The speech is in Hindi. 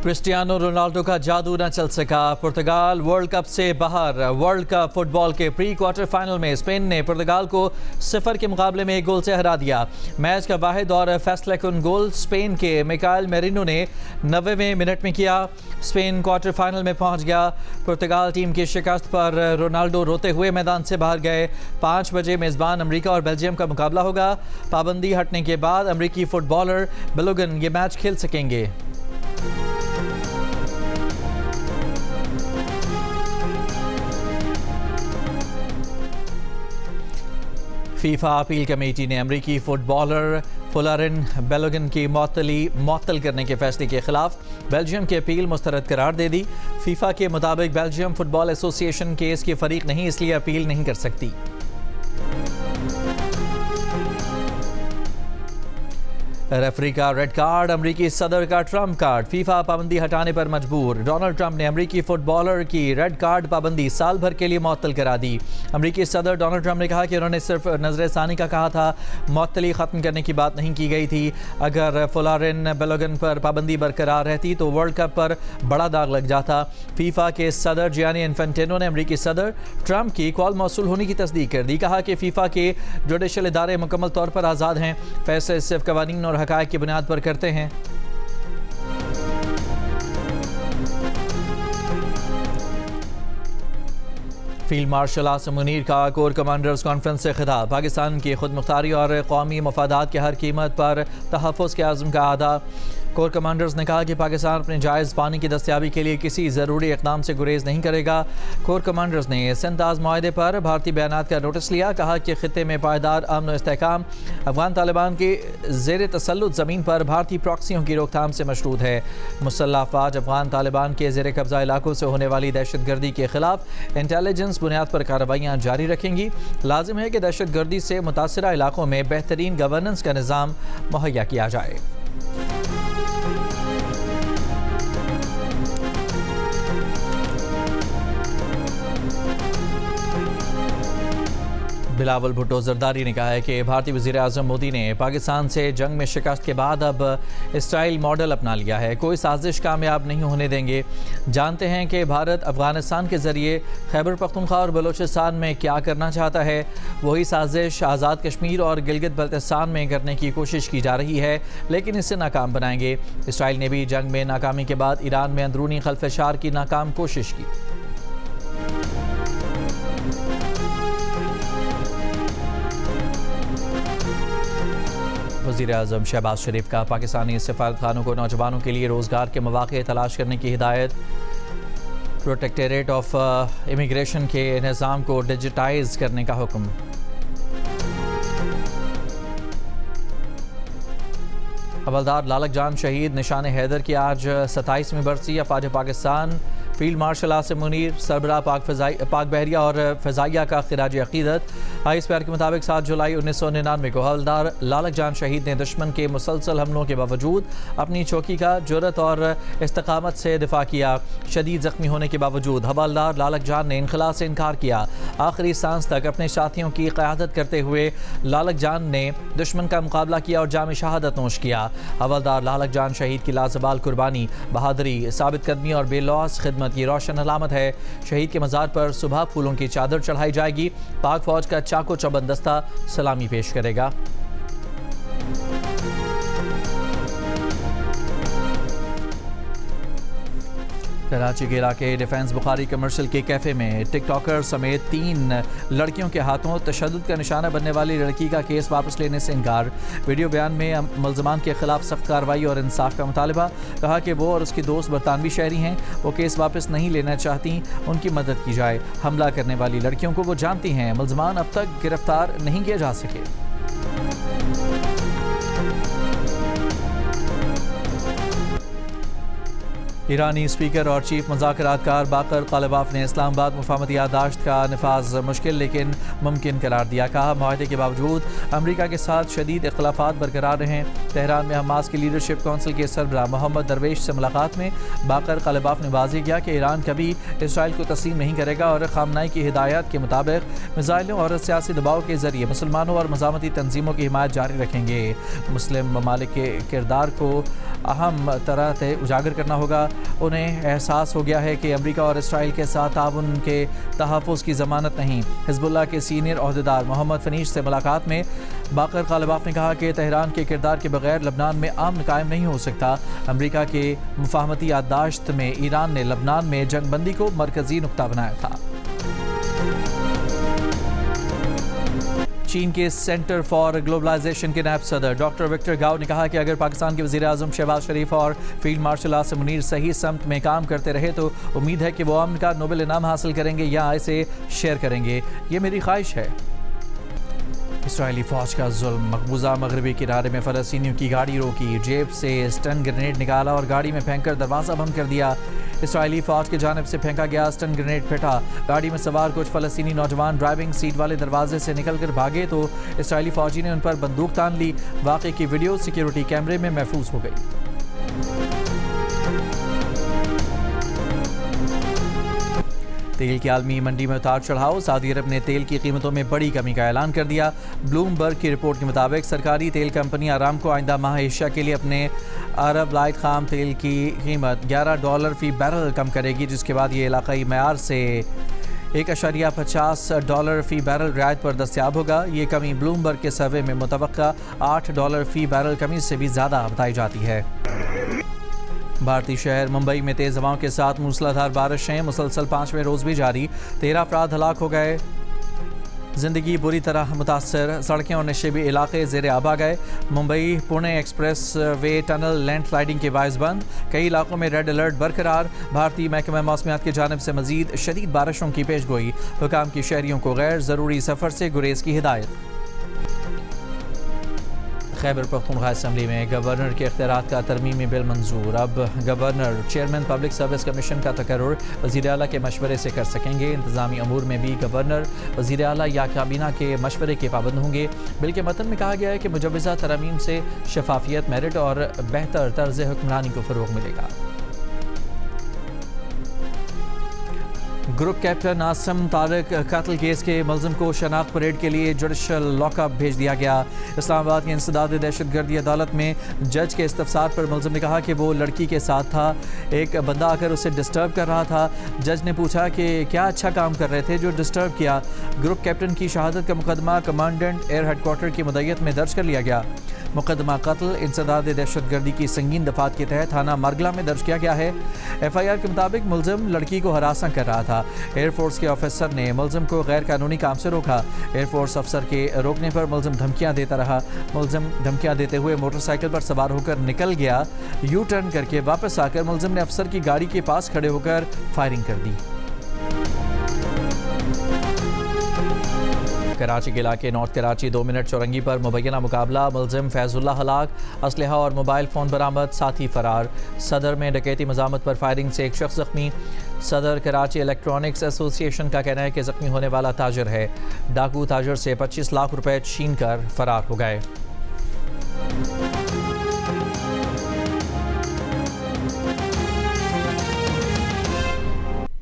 क्रिस्टियानो रोनाल्डो का जादू न चल सका। पुर्तगाल वर्ल्ड कप से बाहर। वर्ल्ड कप फुटबॉल के प्री क्वार्टर फाइनल में स्पेन ने पुर्तगाल को 0 के मुकाबले में 1 गोल से हरा दिया। मैच का वाहिद और फैसलाकुन गोल स्पेन के मिकाइल मेरिनो ने 90वें मिनट में किया। स्पेन क्वार्टर फाइनल में पहुंच गया। पुर्तगाल टीम की शिकस्त पर रोनाल्डो रोते हुए मैदान से बाहर गए। 5 बजे मेज़बान अमेरिका और बेल्जियम का मुकाबला होगा। पाबंदी हटने के बाद अमेरिकी फुटबॉलर बेलोगन ये मैच खेल सकेंगे। फीफा अपील कमेटी ने अमेरिकी फुटबॉलर फुलारिन बेलोगन की मअतल करने के फैसले के खिलाफ बेल्जियम की अपील मुस्तरद करार दे दी। फीफा के मुताबिक बेल्जियम फुटबॉल एसोसिएशन केस की फरीक नहीं, इसलिए अपील नहीं कर सकती। रेफरी का रेड कार्ड, अमरीकी सदर का ट्रम्प कार्ड। फीफा पाबंदी हटाने पर मजबूर। डोनाल्ड ट्रंप ने अमरीकी फुटबॉलर की रेड कार्ड पाबंदी साल भर के लिए मुअत्तल करा दी। अमरीकी सदर डोनाल्ड ट्रंप ने कहा कि उन्होंने सिर्फ नजरसानी का कहा था, मुअत्तली ख़त्म करने की बात नहीं की गई थी। अगर फुलारिन बेलोगन पर पाबंदी बरकरार रहती तो वर्ल्ड कप पर बड़ा दाग लग जाता। फीफा के सदर जियानी इन्फेंटिनो ने अमरीकी सदर ट्रंप की कॉल मौसूल होने की तस्दीक कर दी। कहा कि फीफा के जुडिशल इदारे मुकम्मल तौर पर आज़ाद हैं, फैसले सिर्फ कवानीन और हक़ाइक़ की बुनियाद पर करते हैं। फील्ड मार्शल आसिम मुनीर का कोर कमांडर्स कॉन्फ्रेंस से खिताब। पाकिस्तान की खुद मुख्तारी और कौमी मफादात के हर कीमत पर तहफ़्फ़ुज़ के आज़म का अदा। कोर कमांडर्स ने कहा कि पाकिस्तान अपने जायज़ पानी की दस्तियाबी के लिए किसी ज़रूरी इक़दाम से गुरेज नहीं करेगा। कोर कमांडर्स ने सिंध-ताज़ मुआहदे पर भारतीय बयानात का नोटिस लिया। कहा कि ख़ित्ते में पायदार अमन और इस्तेहकाम अफ़गान तालिबान के ज़ेर तसल्लुत ज़मीन पर भारतीय प्रॉक्सियों की रोकथाम से मशरूत है। मुसल्लह अफ़वाज अफ़गान तालिबान के ज़ेर कब्ज़ा इलाकों से होने वाली दहशतगर्दी के खिलाफ इंटेलिजेंस बुनियाद पर कार्रवाइयाँ जारी रखेंगी। लाजिम है कि दहशतगर्दी से मुतासरा इलाकों में बेहतरीन गवर्नेंस का निज़ाम मुहैया किया जाए। बिलावल भुट्टो जरदारी ने कहा है कि भारतीय वज़ीर आज़म मोदी ने पाकिस्तान से जंग में शिकस्त के बाद अब इसराइल मॉडल अपना लिया है। कोई साजिश कामयाब नहीं होने देंगे। जानते हैं कि भारत अफ़गानिस्तान के ज़रिए खैबर पख्तूनख्वा और बलूचिस्तान में क्या करना चाहता है। वही साजिश आज़ाद कश्मीर और गिलगित बल्तिस्तान में करने की कोशिश की जा रही है, लेकिन इसे नाकाम बनाएंगे। इसराइल ने भी जंग में नाकामी के बाद ईरान में अंदरूनी खलफशार की नाकाम कोशिश की। वज़ीर आज़म शहबाज शरीफ का पाकिस्तानी सफारतखानों को नौजवानों के लिए रोज़गार के मौक़े तलाश करने की हिदायत। प्रोटेक्टरेट ऑफ इमिग्रेशन के निज़ाम को डिजिटाइज़ करने का हुक्म। हवलदार लालक जान शहीद निशान हैदर की आज 27वीं बरसी। अफवाज पाकिस्तान फील्ड मार्शल आसिम मुनीर, सरबराह पाक बहरिया और फ़ज़ाइया का खिराज अक़ीदत। आईएस प्यार के मुताबिक 7 जुलाई 1999 को हवलदार लालक जान शहीद ने दुश्मन के मुसलसल हमलों के बावजूद अपनी चौकी का जुर्रत और इस्तकामत से दिफा किया। शदीद ज़ख्मी होने के बावजूद हवलदार लालक जान ने इनखला से इनकार किया। आखिरी सांस तक अपने साथियों की क़यादत करते हुए लालक जान ने दुश्मन का मुकाबला किया और जाम शहादत नोश किया। हवलदार लालक जान शहीद की लाजवाल कुर्बानी, बहादुरी, साबित कदमी और बेलौस खिदमत की रोशन अलामत है। शहीद के मज़ार पर सुबह फूलों की चादर चढ़ाई जाएगी। पाक फौज का चाको चौबंद दस्ता सलामी पेश करेगा। कराची के इलाके डिफेंस बुखारी कमर्शियल के कैफ़े में टिकटॉकर समेत 3 लड़कियों के हाथों तशद्दुद का निशाना बनने वाली लड़की का केस वापस लेने से इनकार। वीडियो बयान में मुल्ज़मान के खिलाफ सख्त कार्रवाई और इंसाफ का मुतालबा। कहा कि वो और उसकी दोस्त बरतानवी शहरी हैं, वो केस वापस नहीं लेना चाहती, उनकी मदद की जाए। हमला करने वाली लड़कियों को वो जानती हैं। मुल्ज़मान अब तक गिरफ्तार नहीं किए जा सके। ईरानी स्पीकर और चीफ मुज़ाकरातकार बाकर कालिबाफ ने इस्लामाबाद मुफाहमती याददाश्त का नफाज मुश्किल लेकिन मुमकिन करार दिया। कहा मुआहदे के बावजूद अमरीका के साथ शदीद इख्तलाफात बरकरार रहें। तेहरान में हमास की लीडरशिप काउंसिल के सरबराह मोहम्मद दरवेश से मुलाकात में बाकर कालिबाफ ने वाज़ेह किया कि ईरान कभी इसराइल को तस्लीम नहीं करेगा और खामनाई की हिदायत के मुताबिक मिसाइलों और सियासी दबाव के जरिए मुसलमानों और मज़ामती तंजीमों की हिमायत जारी रखेंगे। मुस्लिम ममालिक के किरदार को अहम तरह से उजागर करना होगा। उन्हें एहसास हो गया है कि अमेरिका और इसराइल के साथ ताउन के तहफ़्फ़ुज़ की ज़मानत नहीं। हिज़्बुल्लाह के सीनियर अहदेदार मोहम्मद फनीश से मुलाकात में बाकर ग़ालिबाफ ने कहा कि तेहरान के किरदार के बगैर लबनान में अमन कायम नहीं हो सकता। अमेरिका के मुफाहमती याददाश्त में ईरान ने लबनान में जंगबंदी को मरकज़ी नुक्ता बनाया था। चीन के सेंटर फॉर ग्लोबलाइजेशन के नायब सदर डॉक्टर विक्टर गाओ ने कहा कि अगर पाकिस्तान के वज़ीर आज़म शहबाज शरीफ और फील्ड मार्शल आसिम मुनीर सही समत में काम करते रहे तो उम्मीद है कि वो अमन का नोबेल इनाम हासिल करेंगे या इसे शेयर करेंगे। ये मेरी ख्वाहिश है। इसराइली फ़ौज का जुल्म, मकबूजा मगरबी किनारे में फ़लस्तीनियों की गाड़ी रोकी, जेब से स्टन ग्रेनेड निकाला और गाड़ी में फेंक कर दरवाज़ा बंद कर दिया। इसराइली फ़ौज की जानिब से फेंका गया स्टन ग्रेनेड फटा। गाड़ी में सवार कुछ फ़लस्तीनी नौजवान ड्राइविंग सीट वाले दरवाजे से निकल कर भागे तो इसराइली फ़ौजी ने उन पर बंदूक तान ली। वाक़े की वीडियो सिक्योरिटी कैमरे में महफूज हो गई। तेल की आलमी मंडी में उतार चढ़ाव, सऊदी अरब ने तेल की कीमतों में बड़ी कमी का ऐलान कर दिया। ब्लूमबर्ग की रिपोर्ट के मुताबिक सरकारी तेल कंपनी आरामको आइंदा माह एशिया के लिए अपने अरब लाइट खाम तेल की कीमत $11 फ़ी बैरल कम करेगी, जिसके बाद ये इलाकाई मयार से $1.50 फ़ी बैरल रियायत पर दस्तयाब होगा। ये कमी ब्लूमबर्ग के सर्वे में मुतवक्का $8 फ़ी बैरल कमी से भी ज़्यादा बताई जाती है। भारतीय शहर मुंबई में तेज़ हवाओं के साथ मूसलाधार बारिशें मुसलसल 5वें रोज़ भी जारी। 13 अफराद हलाक हो गए। ज़िंदगी बुरी तरह मुतासर, सड़कें और नशेबी इलाके ज़ेर आब आ गए। Mumbai Pune express way tunnel land sliding के बायस बंद। कई इलाकों में रेड अलर्ट बरकरार। भारतीय महकमा मौसमियात की जानिब से मज़ीद शदीद बारिशों की पेश गोई। हुकाम की शहरियों को गैर ज़रूरी सफ़र से गुरेज की हिदायत। खैबर पख्तूनख्वा असम्बली में गवर्नर के इख्तियारात का तरमीमी बिल मंजूर। अब governor chairman public service commission का तकर्रुर वज़ीर आला के मशवरे से कर सकेंगे। इंतज़ामी अमूर में भी गवर्नर वज़ीर आला या काबीना के मशवरे के पाबंद होंगे। बिल के मतन में कहा गया है कि मुजव्वज़ा तरमीम से शफाफियत, मेरिट और बेहतर तर्ज़ हुक्मरानी को फ़रोग़ मिलेगा। ग्रुप कैप्टन आसम तारिक कत्ल केस के मुलज़िम को शनाख्त परेड के लिए जुडिशल लॉकअप भेज दिया गया। इस्लामाबाद की इंसदाद दहशतगर्दी अदालत में जज के इस्तफसार पर मुलज़िम ने कहा कि वो लड़की के साथ था, एक बंदा आकर उसे डिस्टर्ब कर रहा था। जज ने पूछा कि क्या अच्छा काम कर रहे थे जो डिस्टर्ब किया। ग्रुप कैप्टन की शहादत का मुकदमा कमांडेंट एयर हेडक्वार्टर की मुद्दत में दर्ज कर लिया गया। मुकदमा कत्ल इंसदाद दहशतगर्दी की संगीन दफात के तहत थाना मरगला में दर्ज किया गया है। FIR के मुताबिक मुलज़िम लड़की को हरासा कर रहा था। एयरफोर्स के ऑफिसर ने मुलज़िम को गैर कानूनी काम से रोका। एयरफोर्स अफसर के रोकने पर मुलज़िम धमकियां देता रहा। मुलज़िम धमकियां देते हुए मोटरसाइकिल पर सवार होकर निकल गया। यू टर्न करके वापस आकर मुलज़िम ने अफसर की गाड़ी के पास खड़े होकर फायरिंग कर दी। कराची के इलाके नॉर्थ कराची 2 मिनट चौरंगी पर मुबैना मुकाबला, मुलज़िम फैज़ुल्लाह हलाक, असलहा और मोबाइल फ़ोन बरामद, साथी फरार। सदर में डकैती मज़ामत पर फायरिंग से एक शख्स ज़ख्मी। सदर कराची इलेक्ट्रॉनिक्स एसोसिएशन का कहना है कि ज़ख्मी होने वाला ताजर है। डाकू ताजर से 25 लाख रुपए छीन कर फरार हो गए।